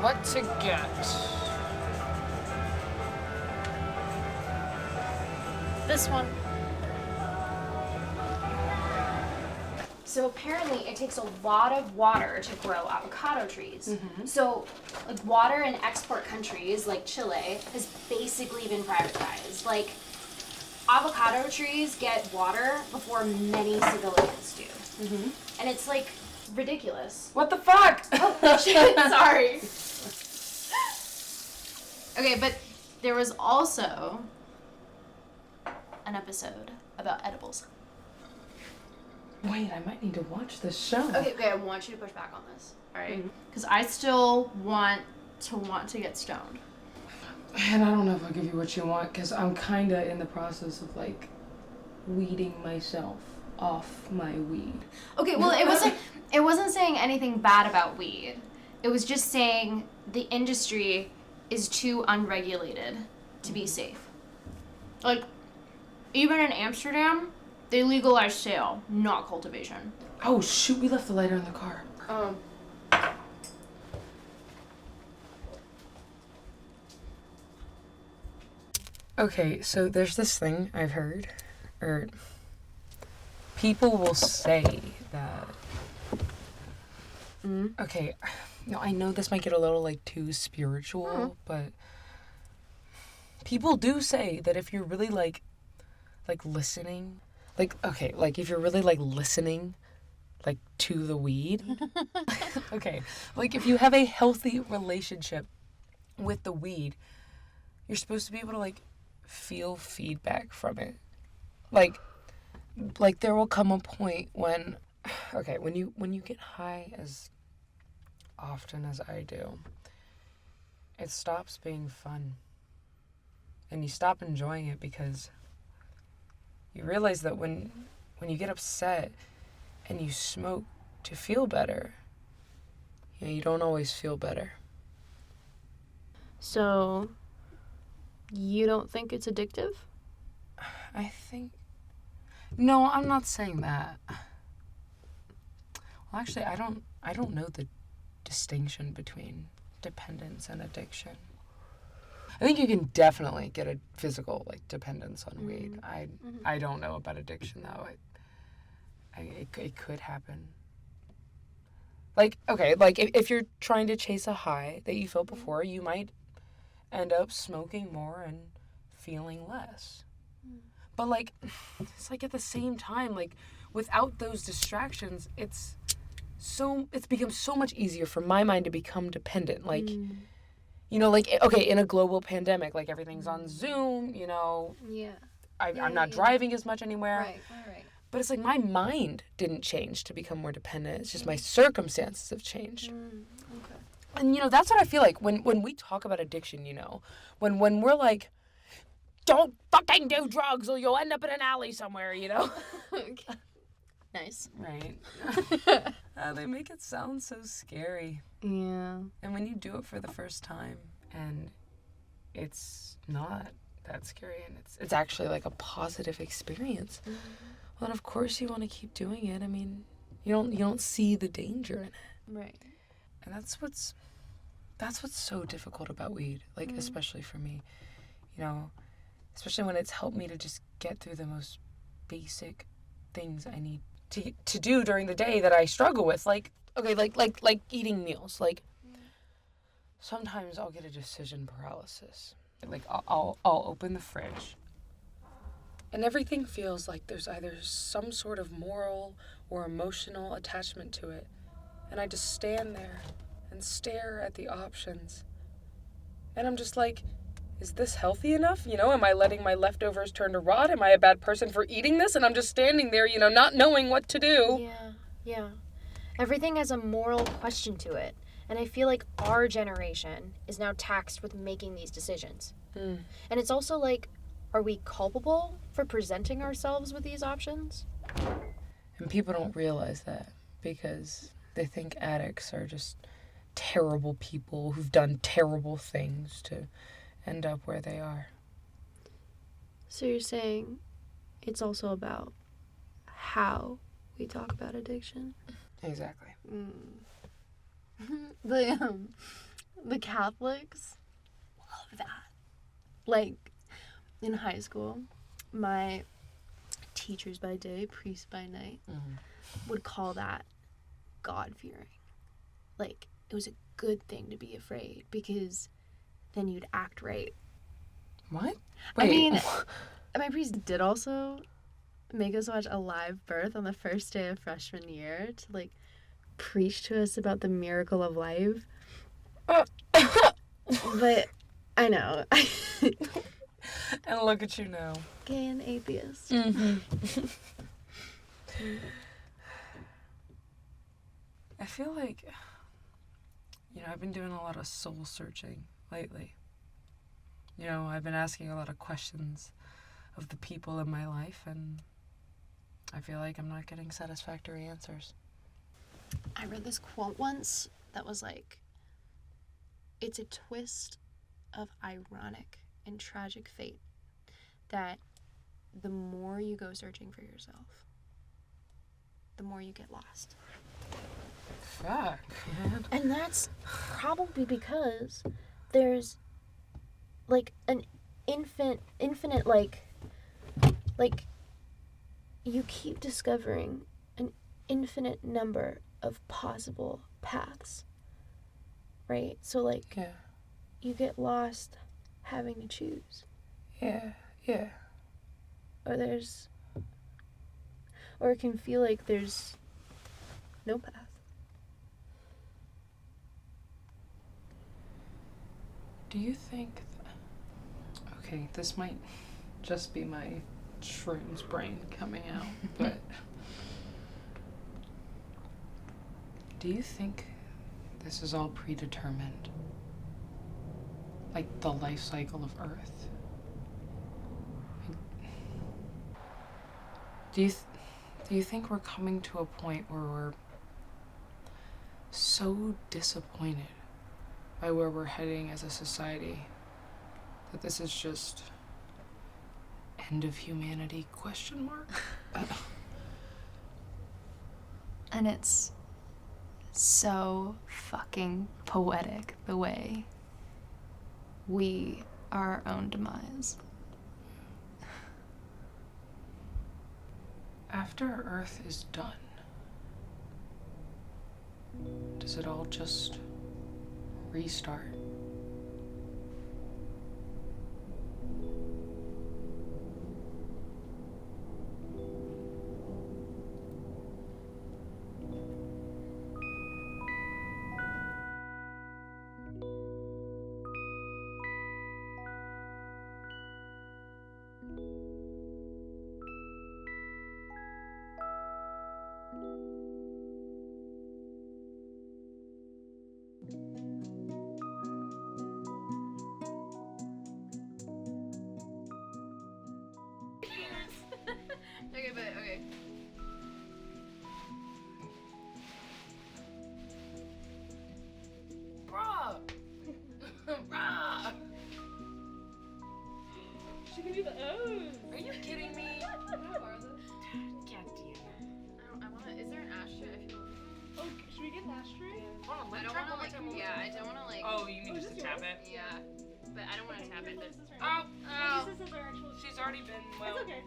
What to get? This one. So apparently it takes a lot of water to grow avocado trees. Mm-hmm. So like water in export countries like Chile has basically been privatized. Like avocado trees get water before many civilians do. Mm-hmm. And it's like ridiculous. What the fuck? Oh shit, sorry. Okay, but there was also an episode about edibles. Wait, I might need to watch this show. Okay, I want you to push back on this, all right? Because I still want to get stoned. And I don't know if I'll give you what you want, because I'm kind of in the process of, like, weeding myself off my weed. Okay, well, it wasn't saying anything bad about weed. It was just saying the industry is too unregulated to be safe. Like, even in Amsterdam, they legalize sale, not cultivation. Oh, shoot, we left the lighter in the car. Okay, so there's this thing I've heard, or people will say that, okay, no, I know this might get a little, like, too spiritual, but people do say that if you're really, like listening, like, okay, like, if you're really, like, listening, like, to the weed, okay, like, if you have a healthy relationship with the weed, you're supposed to be able to, like, feel feedback from it. Like there will come a point when, okay, when you get high as often as I do, it stops being fun. And you stop enjoying it because you realize that when you get upset and you smoke to feel better, you don't always feel better. So, you don't think it's addictive? No, I'm not saying that. Well, actually, I don't know the distinction between dependence and addiction. I think you can definitely get a physical, like, dependence on weed. I don't know about addiction, though. It could happen. Like, okay, like, if you're trying to chase a high that you felt before, you might end up smoking more and feeling less. But, like, it's like at the same time, like, without those distractions, it's become so much easier for my mind to become dependent. Like, you know, like, okay, in a global pandemic, like, everything's on Zoom, you know. Yeah. I'm not driving as much anywhere. Right. But it's like my mind didn't change to become more dependent. It's just my circumstances have changed. Okay. And, you know, that's what I feel like when we talk about addiction, you know. When we're like, don't fucking do drugs or you'll end up in an alley somewhere, you know. Okay. Nice. Right. They make it sound so scary. Yeah. And when you do it for the first time and it's not that scary and it's actually like a positive experience, well, then of course you want to keep doing it. I mean, you don't see the danger in it. Right. And that's what's so difficult about weed, like, especially for me, you know, especially when it's helped me to just get through the most basic things I need to do during the day that I struggle with. Like, okay, like eating meals. Like, sometimes I'll get a decision paralysis. Like, I'll open the fridge, and everything feels like there's either some sort of moral or emotional attachment to it. And I just stand there and stare at the options. And I'm just like, is this healthy enough? You know, am I letting my leftovers turn to rot? Am I a bad person for eating this? And I'm just standing there, you know, not knowing what to do. Yeah. Everything has a moral question to it. And I feel like our generation is now taxed with making these decisions. And it's also like, are we culpable for presenting ourselves with these options? And people don't realize that because they think addicts are just terrible people who've done terrible things to end up where they are. So you're saying it's also about how we talk about addiction? Exactly. The Catholics love that. Like, in high school, my teachers by day, priests by night, would call that God-fearing. Like, it was a good thing to be afraid because then you'd act right. What? I mean, my priest did also make us watch a live birth on the first day of freshman year to, like, preach to us about the miracle of life. But I know. And look at you now. Gay and atheist. I feel like, I've been doing a lot of soul searching lately. I've been asking a lot of questions of the people in my life, and I feel like I'm not getting satisfactory answers. I read this quote once that was like, it's a twist of ironic and tragic fate that the more you go searching for yourself, the more you get lost. Fuck, man. And that's probably because there's like an infinite like you keep discovering an infinite number of possible paths, right? So like you get lost having to choose. Yeah. Or it can feel like there's no path. Do you think... Okay, this might just be my shrooms brain coming out, but... Do you think this is all predetermined? Like the life cycle of Earth? Do you think we're coming to a point where we're so disappointed by where we're heading as a society that this is just end of humanity ? And it's so fucking poetic the way we are our own demise. After Earth is done, does it all just restart? Okay. Bruh! Bruh! She can do the O's. Are you kidding me? How are those? God damn it. I wanna. Is there an ashtray? I feel. Oh, should we get an ashtray? Hold on, let I me don't try wanna one more like. time, one more Yeah, time. I don't wanna like. Oh, you mean Oh, just is to this tap yours? it? Yeah, but I don't wanna tap it. This is her. Oh, These are actual. she's already been, well... It's okay.